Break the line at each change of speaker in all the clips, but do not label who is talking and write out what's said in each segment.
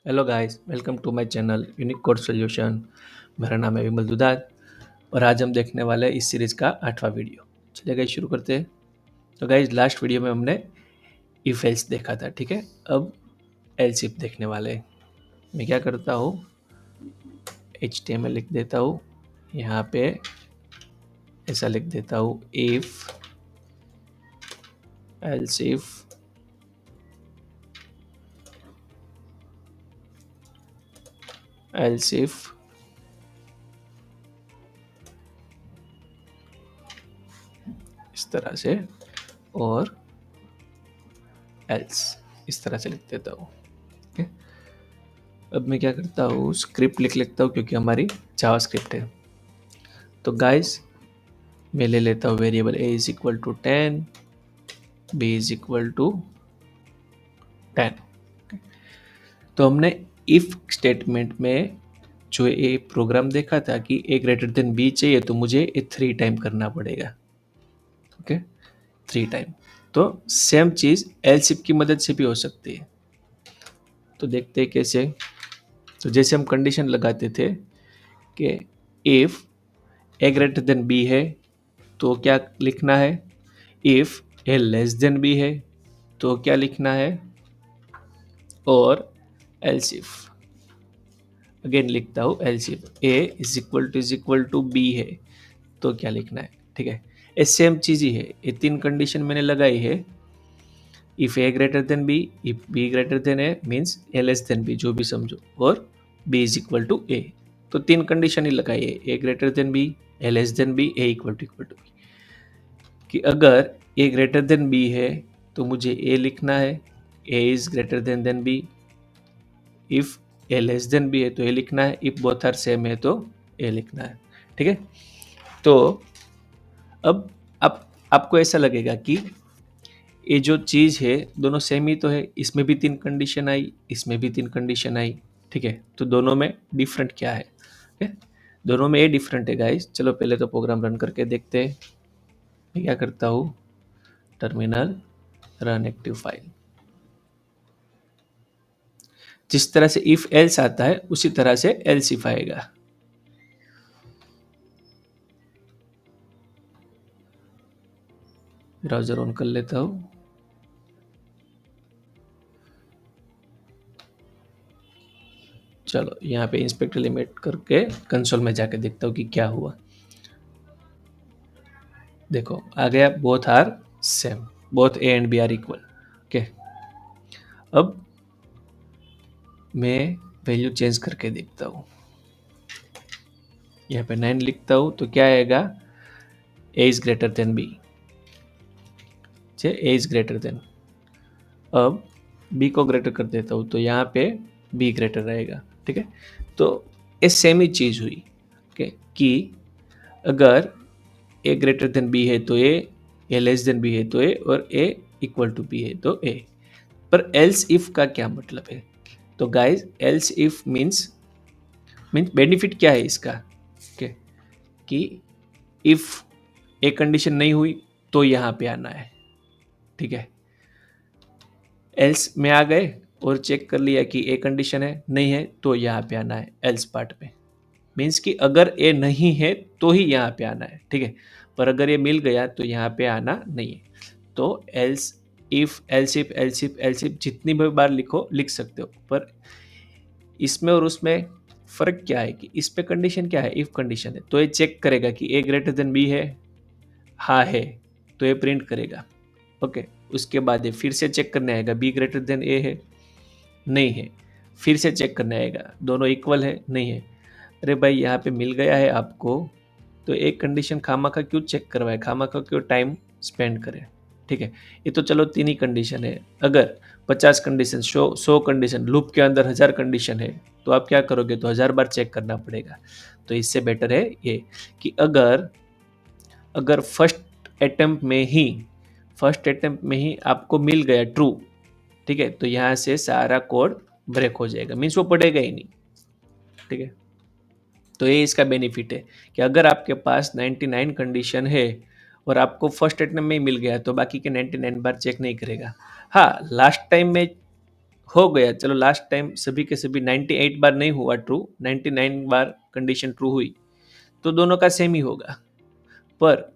Hello guys, welcome to my channel Unique Code Solution. मेरा नाम है विमल दुधात और आज हम देखने वाले हैं इस सीरीज़ का 8वां वीडियो। चलिए गाइस शुरू करते हैं। तो गाइस लास्ट वीडियो में हमने इफ एल्स देखा था, ठीक है। अब एल्स इफ देखने वाले हैं। मैं क्या करता हूँ, HTML लिख देता हूँ, यहाँ पे ऐसा लिख देता हूँ इफ एल्स इफ इस तरह से और एल्स इस तरह से लिख देता हूँ। ठीक है। अब मैं क्या करता हूँ, स्क्रिप्ट लिख लेता हूँ क्योंकि हमारी जावा स्क्रिप्ट है। तो गाइस मैं ले लेता हूँ variable a is equal to 10, b is equal to 10। तो हमने इफ स्टेटमेंट में जो ये प्रोग्राम देखा था कि a ग्रेटर देन b चाहिए तो मुझे ये 3 टाइम करना पड़ेगा। Okay, 3 time. तो सेम चीज एल्स इफ की मदद से भी हो सकती है। तो देखते हैं कैसे। तो जैसे हम कंडीशन लगाते थे कि if a greater than b है तो क्या लिखना है, if a less than b है तो क्या लिखना है, और एल्स इफ अगेन लिखता हूँ else if a is equal to b है तो क्या लिखना है। ठीक है, ये सेम चीज ही है। ये 3 कंडीशन मैंने लगाई है। If A greater than B, if B greater than A, means A less than B, जो भी समझो, और B is equal to A. तो 3 कंडीशन ही लगाई है, A greater than B, A less than B, A equal to B. कि अगर ए ग्रेटर देन बी है तो मुझे ए लिखना है, A is greater than B. If A less than B है तो ए लिखना है, इफ बोथ आर सेम है तो ए लिखना है। ठीक है। तो अब आपको ऐसा लगेगा कि ये जो चीज है दोनों सेम ही तो है, इसमें भी 3 कंडीशन आई, इसमें भी 3 कंडीशन आई। ठीक है, तो दोनों में डिफरेंट क्या है। ठीक है? दोनों में ये डिफरेंट है गाइस। चलो पहले तो प्रोग्राम रन करके देखते हैं। मैं क्या करता हूँ, टर्मिनल रन एक्टिव फाइल। जिस तरह से इफ एल्स आता है उसी तरह से एल्स इफ आएगा। ब्राउजर ऑन कर लेता हूँ। चलो यहाँ पे इंस्पेक्ट लिमिट करके कंसोल में जाके देखता हूँ कि क्या हुआ। देखो आ गया, both are same, both a and b are equal. Okay, अब मैं वैल्यू चेंज करके देखता हूँ। यहाँ पे 9 लिखता हूँ तो क्या आएगा, A is greater than B. A is greater than, अब बी को ग्रेटर कर देता हूँ तो यहाँ पे बी ग्रेटर रहेगा। ठीक है, तो ये सेम ही चीज हुई। ओके, कि अगर ए ग्रेटर देन बी है तो ए लेस देन बी है तो ए, और ए इक्वल टू बी है तो ए। पर एल्स इफ का क्या मतलब है। तो guys else if means benefit क्या है इसका, okay, कि इफ ए कंडीशन नहीं हुई तो यहाँ पे आना है। ठीक है, एल्स में आ गए और चेक कर लिया कि ए कंडीशन है, नहीं है तो यहाँ पे आना है एल्स पार्ट में। मीन्स कि अगर ए नहीं है तो ही यहाँ पे आना है। ठीक है, पर अगर ये मिल गया तो यहाँ पे आना नहीं है। तो else if else if else if else if जितनी भी बार लिखो लिख सकते हो, पर इसमें और उसमें फर्क क्या है कि इस पे कंडीशन क्या है, इफ कंडीशन है तो ये चेक करेगा कि ए ग्रेटर देन बी है, हाँ है, तो ये प्रिंट करेगा। ओके, उसके बाद ये फिर से चेक करने आएगा, बी ग्रेटर देन ए है, नहीं है, फिर से चेक करने आएगा, दोनों इक्वल है, नहीं है। अरे भाई यहाँ पे मिल गया है आपको, तो एक कंडीशन खामा का क्यों चेक करवाए, खामा का क्यों टाइम स्पेंड करें। ठीक है, ये तो चलो 3 ही कंडीशन है। अगर 50 कंडीशन, 100 कंडीशन, लूप के अंदर 1000 कंडीशन है तो आप क्या करोगे, तो 1000 बार चेक करना पड़ेगा। तो इससे बेटर है ये कि अगर अगर फर्स्ट अटेम्प्ट में ही आपको मिल गया ट्रू, ठीक है, तो यहाँ से सारा कोड ब्रेक हो जाएगा, मीन्स वो पढ़ेगा ही नहीं। ठीक है, तो ये इसका बेनिफिट है कि अगर आपके पास 99 कंडीशन है और आपको फर्स्ट अटेम्प्ट में ही मिल गया तो बाकी के 99 बार चेक नहीं करेगा। हाँ, लास्ट टाइम में हो गया, चलो लास्ट टाइम सभी के सभी 98 बार नहीं हुआ ट्रू, 99 बार कंडीशन ट्रू हुई, तो दोनों का सेम ही होगा, पर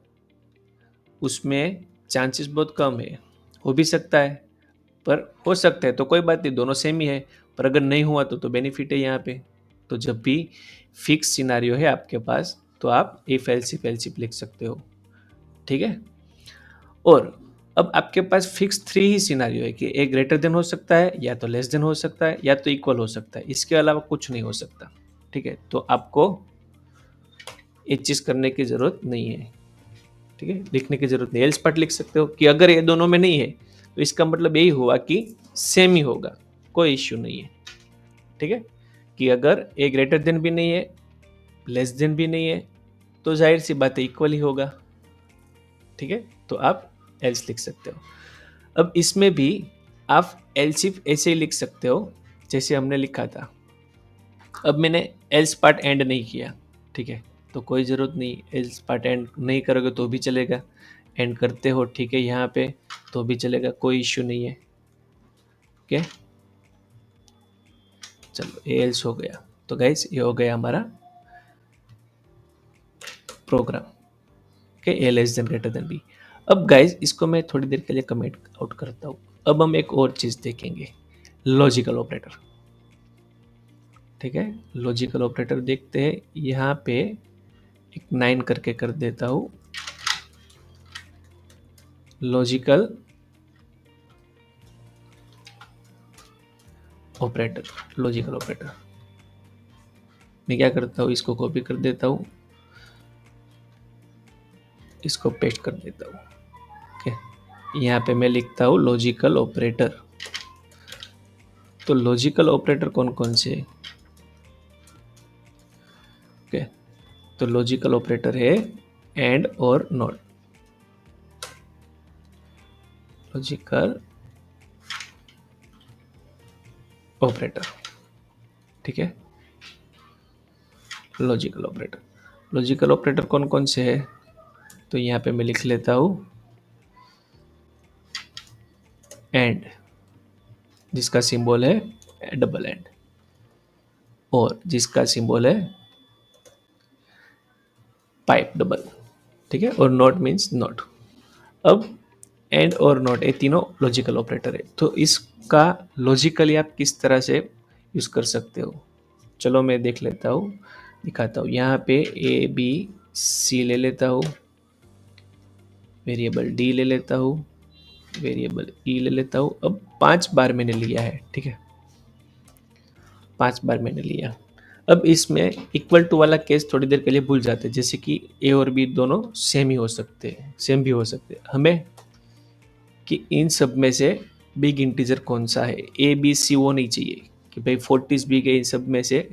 उसमें चांसेस बहुत कम है। हो भी सकता है, पर हो सकता है तो कोई बात नहीं, दोनों सेम ही है। पर अगर नहीं हुआ तो बेनिफिट है यहाँ पे। तो जब भी फिक्स सिनारियो है आपके पास, तो आप इफ एल्स इफ लिख सकते हो, ठीक है। और अब आपके पास फिक्स थ्री ही सिनारियो है कि ए ग्रेटर देन हो सकता है, या तो लेस देन हो सकता है, या तो इक्वल हो सकता है, इसके अलावा कुछ नहीं हो सकता, ठीक है। तो आपको ये चीज करने की जरूरत नहीं है, ठीक है, लिखने की जरूरत नहीं। एल्स पार्ट लिख सकते हो कि अगर ये दोनों में नहीं है तो इसका मतलब यही हुआ कि सेम ही होगा, कोई इश्यू नहीं है, ठीक है। कि अगर ए ग्रेटर देन भी नहीं है, लेस देन भी नहीं है, तो जाहिर सी बात है इक्वल ही होगा, ठीक है। तो आप एल्स लिख सकते हो। अब इसमें भी आप एल्स इफ ऐसे ही लिख सकते हो जैसे हमने लिखा था। अब मैंने एल्स पार्ट एंड नहीं किया, ठीक है, तो कोई ज़रूरत नहीं, एल्स पार्ट एंड नहीं करोगे तो भी चलेगा, एंड करते हो ठीक है यहाँ पे तो भी चलेगा, कोई इश्यू नहीं है, ओके। चलो ये एल्स हो गया। तो गाइस ये हो गया हमारा program, okay, A less than greater than B. अब गाइस इसको मैं थोड़ी देर के लिए कमेंट आउट करता हूँ। अब हम एक और चीज़ देखेंगे, लॉजिकल ऑपरेटर, ठीक है। लॉजिकल ऑपरेटर देखते हैं, यहाँ पे एक 9 करके कर देता हूँ, लॉजिकल ऑपरेटर। लॉजिकल ऑपरेटर मैं क्या करता हूँ, इसको कॉपी कर देता हूँ, इसको पेस्ट कर देता हूँ, ओके। यहाँ पे मैं लिखता हूँ लॉजिकल ऑपरेटर। तो लॉजिकल ऑपरेटर कौन कौन से है, ओके। तो लॉजिकल ऑपरेटर है एंड और नॉट, लॉजिकल ऑपरेटर, ठीक है। लॉजिकल ऑपरेटर, लॉजिकल ऑपरेटर कौन कौन से है, तो यहाँ पे मैं लिख लेता हूँ एंड, जिसका सिंबल है डबल एंड, और जिसका सिंबल है पाइप डबल, ठीक है, और नॉट मीन्स नॉट। अब एंड और नॉट ये तीनों लॉजिकल ऑपरेटर है, तो इसका लॉजिकली आप किस तरह से यूज कर सकते हो, चलो मैं देख लेता हूँ, दिखाता हूँ। यहाँ पे ए बी सी ले लेता हूँ, वेरिएबल डी ले लेता हूँ, वेरिएबल ई ले लेता हूँ। अब 5 बार मैंने लिया है, ठीक है, 5 बार मैंने लिया। अब इसमें इक्वल टू वाला केस थोड़ी देर के लिए भूल जाते हैं, जैसे कि ए और बी दोनों सेम ही हो सकते हैं, सेम भी हो सकते हैं। हमें कि इन सब में से बिग इंटीजर कौन सा है, ए बी सी वो नहीं चाहिए कि भाई 40 बिग है, इन सब में से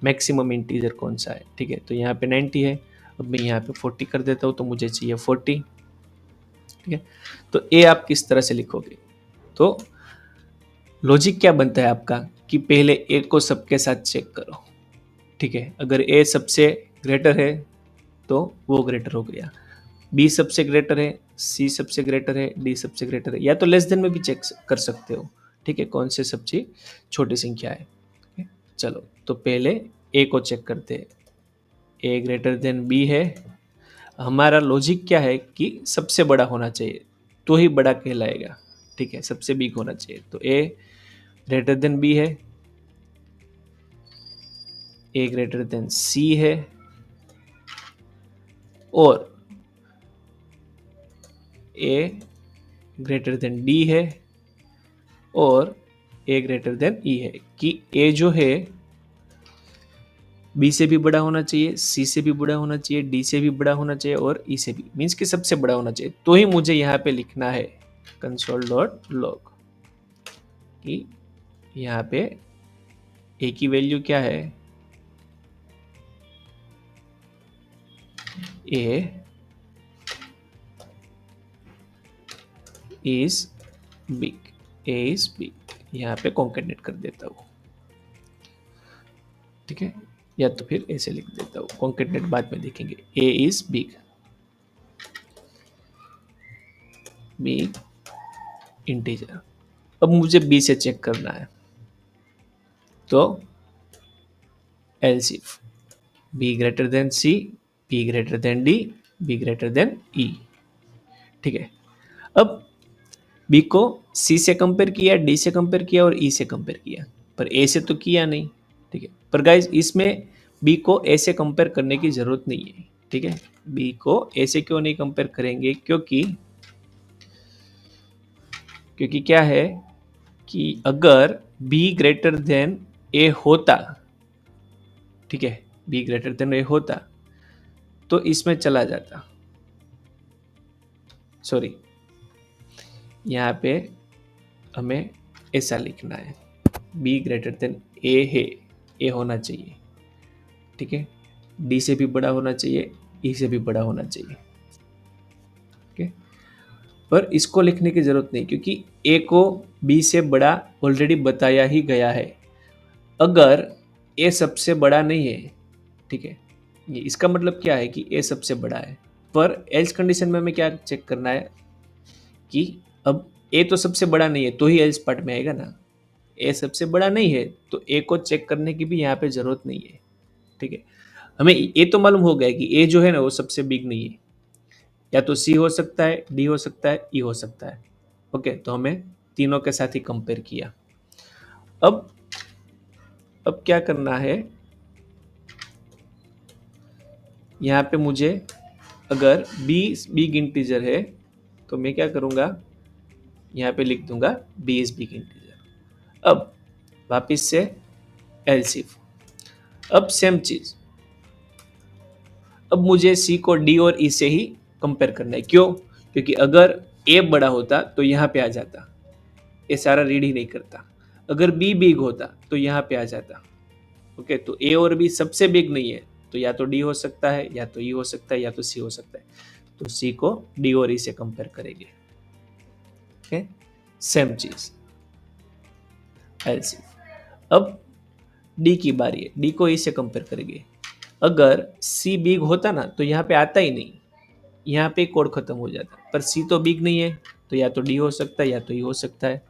मैक्सिमम इंटीजर कौन सा है, ठीक है। तो यहाँ पे 90 है, अब मैं यहाँ पे 40 कर देता हूँ, तो मुझे चाहिए 40, ठीक है। तो ए आप किस तरह से लिखोगे, तो लॉजिक क्या बनता है आपका कि पहले ए को सबके साथ चेक करो, ठीक है। अगर ए सबसे ग्रेटर है तो वो ग्रेटर हो गया, बी सबसे ग्रेटर है, सी सबसे ग्रेटर है, डी सबसे ग्रेटर है, या तो लेस देन में भी चेक कर सकते हो, ठीक है, कौन से सबसे छोटी संख्या है, ठीक है? चलो तो पहले ए को चेक करते हैं, ए ग्रेटर देन बी है। हमारा लॉजिक क्या है कि सबसे बड़ा होना चाहिए तो ही बड़ा कहलाएगा, ठीक है, सबसे बिग होना चाहिए। तो ए ग्रेटर देन बी है, ए ग्रेटर देन सी है, और ए ग्रेटर देन डी है, और ए ग्रेटर देन ई है, कि ए जो है बी से भी बड़ा होना चाहिए, सी से भी बड़ा होना चाहिए, डी से भी बड़ा होना चाहिए, और ई से भी, मीन्स कि सबसे बड़ा होना चाहिए। तो ही मुझे यहाँ पे लिखना है console.log कि यहाँ पे ए की वैल्यू क्या है, A is big, A is big, यहाँ पे कॉन्केटनेट कर देता हूँ, ठीक है, या तो फिर ऐसे लिख देता हूँ, कॉन्केटनेट बाद में देखेंगे। A is big, big integer, अब मुझे बी से चेक करना है, तो else if B greater than C, B greater than D, B greater than E. ठीक है, अब बी को सी से कंपेयर किया, डी से कंपेयर किया और ई से कंपेयर किया, पर ए से तो किया नहीं। ठीक है, पर गाइज इसमें बी को ए से कंपेयर करने की जरूरत नहीं है। ठीक है, बी को ए से क्यों नहीं कंपेयर करेंगे, क्योंकि क्या है कि अगर बी ग्रेटर देन ए होता, ठीक है, बी ग्रेटर देन ए होता तो इसमें चला जाता, सॉरी यहाँ पे हमें ऐसा लिखना है, बी ग्रेटर देन ए है, ए होना चाहिए। ठीक है, डी से भी बड़ा होना चाहिए, ई से भी बड़ा होना चाहिए। ठीक है, पर इसको लिखने की जरूरत नहीं, क्योंकि ए को बी से बड़ा ऑलरेडी बताया ही गया है। अगर ए सबसे बड़ा नहीं है, ठीक है, ये इसका मतलब क्या है कि ए सबसे बड़ा है, पर एल्स कंडीशन में हमें क्या चेक करना है कि अब ए तो सबसे बड़ा नहीं है तो ही एल्स पार्ट में आएगा ना। ए सबसे बड़ा नहीं है तो ए को चेक करने की भी यहाँ पे जरूरत नहीं है। ठीक है, हमें ए तो मालूम हो गया कि ए जो है ना वो सबसे बिग नहीं है, या तो सी हो सकता है, डी हो सकता है, ई हो सकता है। ओके, तो हमें तीनों के साथ ही कंपेयर किया। अब क्या करना है, यहाँ पे मुझे अगर बी बिग इंटीजर है तो मैं क्या करूँगा, यहाँ पे लिख दूंगा बी इज बिग इंटीजर। अब वापिस से एलसीफ, अब सेम चीज, अब मुझे सी को डी और ई से ही कंपेयर करना है। क्यों, क्योंकि अगर ए बड़ा होता तो यहाँ पे आ जाता, ये सारा रीड ही नहीं करता। अगर बी बिग होता तो यहाँ पे आ जाता। ओके, तो ए और बी सबसे बिग नहीं है, तो या तो डी हो सकता है, या तो ई हो सकता है, या तो सी हो सकता है। तो सी को डी और ई से कंपेयर करेंगे। ओके, सेम चीज एलसी। अब डी की बारी है, डी को ई से कंपेयर करेंगे। अगर सी बिग होता ना तो यहाँ पे आता ही नहीं, यहाँ पे कोड खत्म हो जाता, पर सी तो बिग नहीं है तो या तो डी हो सकता है या तो ई हो सकता है।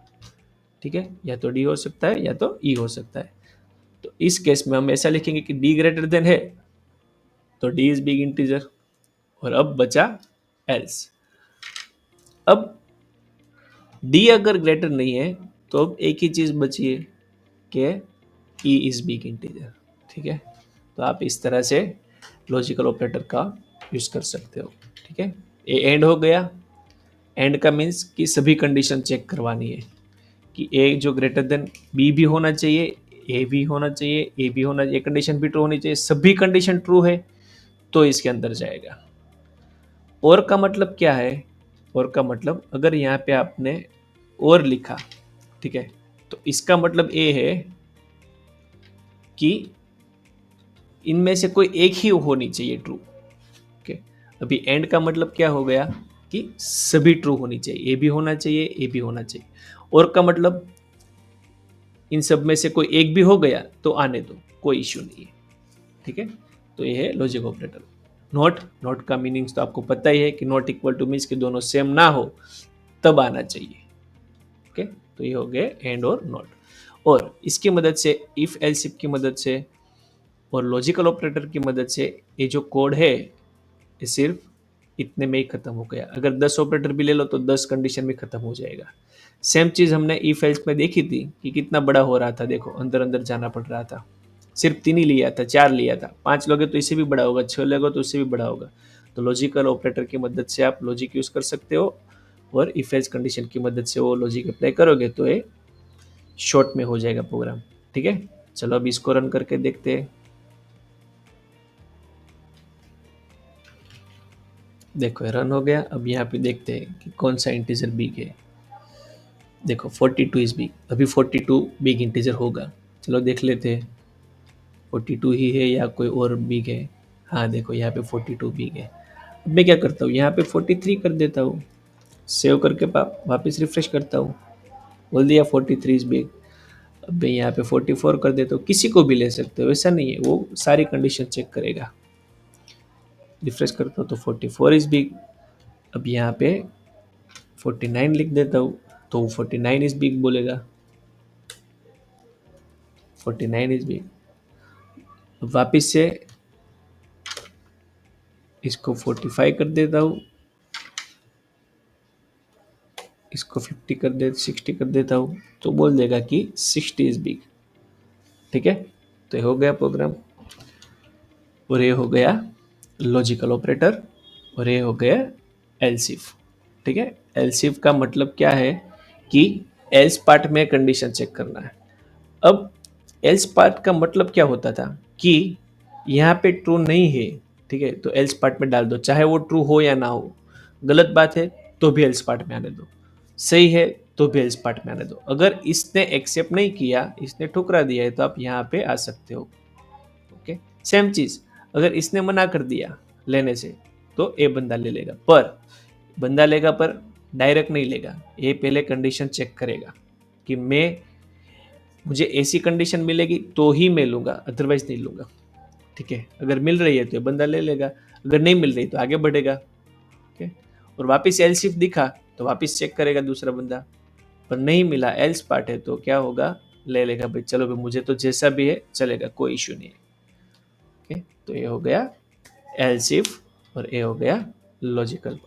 ठीक है, या तो डी हो सकता है या तो ई हो सकता है। तो इस केस में हम ऐसा लिखेंगे कि डी ग्रेटर देन है तो डी इज बिग इंटीजर। और अब बचा एल्स। अब डी अगर ग्रेटर नहीं है तो अब एक ही चीज बची है कि ई इज बिग इंटीजर। ठीक है, तो आप इस तरह से लॉजिकल ऑपरेटर का यूज कर सकते हो। ठीक है, ए एंड हो गया। एंड का मीन्स कि सभी कंडीशन चेक करवानी है कि ए जो ग्रेटर देन बी भी होना चाहिए, ए भी होना चाहिए, ए भी होना चाहिए, कंडीशन भी ट्रू होनी चाहिए। सभी कंडीशन ट्रू है तो इसके अंदर जाएगा। और का मतलब क्या है, और का मतलब अगर यहाँ पे आपने और लिखा, ठीक है, तो इसका मतलब ए है कि इनमें से कोई एक ही होनी चाहिए ट्रू। ओके, अभी एंड का मतलब क्या हो गया कि सभी ट्रू होनी चाहिए, ए भी होना चाहिए, ए भी होना चाहिए। और का मतलब इन सब में से कोई एक भी हो गया तो आने दो, कोई इश्यू नहीं है। ठीक है, तो ये है लॉजिक ऑपरेटर। नॉट का मीनिंग्स तो आपको पता ही है कि नॉट इक्वल टू मीन्स कि दोनों सेम ना हो तब आना चाहिए। ओके, तो ये हो गए एंड और नॉट। और इसकी मदद से, इफ एल्स इफ की मदद से और लॉजिकल ऑपरेटर की मदद से ये जो कोड है ये सिर्फ इतने में ही खत्म हो गया। अगर 10 ऑपरेटर भी ले लो तो 10 कंडीशन में खत्म हो जाएगा। सेम चीज हमने इफ एल्स में देखी थी कि कितना बड़ा हो रहा था, देखो अंदर अंदर जाना पड़ रहा था। सिर्फ 3 ही लिया था, 4 लिया था, 5 लोगे तो इससे भी बड़ा होगा, 6 लोगे तो इससे भी बड़ा होगा। तो लॉजिकल ऑपरेटर की मदद से आप लॉजिक यूज कर सकते हो, और इफ एल्स कंडीशन की मदद से वो लॉजिक अप्लाई करोगे तो ये शॉर्ट में हो जाएगा प्रोग्राम। ठीक है, चलो अब इसको रन करके देखते हैं। देखो रन हो गया। अब यहाँ पे देखते हैं कि कौन सा इंटीजर बिग है। देखो 42 इज बिग, अभी 42 बिग इंटीजर होगा। चलो देख लेते हैं 42 ही है या कोई और बिग है। हाँ देखो यहाँ पे 42 बिग है। अब मैं क्या करता हूँ, यहाँ पे 43 कर देता हूँ, सेव करके वापस रिफ्रेश करता हूँ, बोल दिया 43 इज बिग। अब मैं यहाँ पे 44 कर देता हूँ, किसी को भी ले सकते हो, ऐसा नहीं है, वो सारी कंडीशन चेक करेगा। रिफ्रेश करता हूँ तो 44 इज बिग। अब यहाँ पे 49 लिख देता हूँ, तो 49 इज बिग बोलेगा, 49 इज बिग। वापिस से इसको 45 कर देता हूँ, इसको 60 कर देता हूँ, तो बोल देगा कि 60 इज बिग। ठीक है, तो ये हो गया प्रोग्राम, और ये हो गया लॉजिकल ऑपरेटर, और ये हो गया एलसिफ। ठीक है, एलसिफ का मतलब क्या है कि एल्स पार्ट में कंडीशन चेक करना है। अब एल्स पार्ट का मतलब क्या होता था कि यहाँ पे ट्रू नहीं है, ठीक है, तो एल्स पार्ट में डाल दो, चाहे वो ट्रू हो या ना हो। गलत बात है तो भी एल्स पार्ट में आने दो, सही है तो भी एल्स पार्ट में आने दो। अगर इसने एक्सेप्ट नहीं किया, इसने ठुकरा दिया है, तो आप यहाँ पे आ सकते हो। ओके, सेम चीज, अगर इसने मना कर दिया लेने से, तो ए बंदा ले लेगा, पर बंदा लेगा पर डायरेक्ट नहीं लेगा। ये पहले कंडीशन चेक करेगा कि मैं, मुझे ऐसी कंडीशन मिलेगी तो ही मैं लूंगा, अदरवाइज नहीं लूंगा। ठीक है, अगर मिल रही है तो ये बंदा ले लेगा, अगर नहीं मिल रही तो आगे बढ़ेगा। ओके, और वापस एल शिफ्ट दिखा तो वापस चेक करेगा दूसरा बंदा, पर नहीं मिला, एल्स पार्ट है, तो क्या होगा, ले लेगा भाई, चलो भाई मुझे तो जैसा भी है चलेगा, कोई इश्यू नहीं है। ओके, तो ये हो गया एल शिफ्ट, और ये हो गया लॉजिकल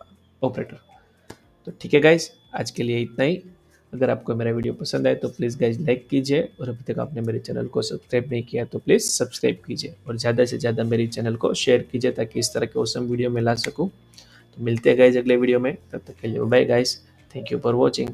ऑपरेटर। तो ठीक है गाइज, आज के लिए इतना ही। अगर आपको मेरा वीडियो पसंद आए तो प्लीज़ गाइज लाइक कीजिए, और अभी तक आपने मेरे चैनल को सब्सक्राइब नहीं किया तो प्लीज़ सब्सक्राइब कीजिए, और ज़्यादा से ज़्यादा मेरे चैनल को शेयर कीजिए, ताकि इस तरह के औसम वीडियो में ला सकूँ। तो मिलते हैं गाइज अगले वीडियो में, तब तक के लिए bye guys, thank you for watching.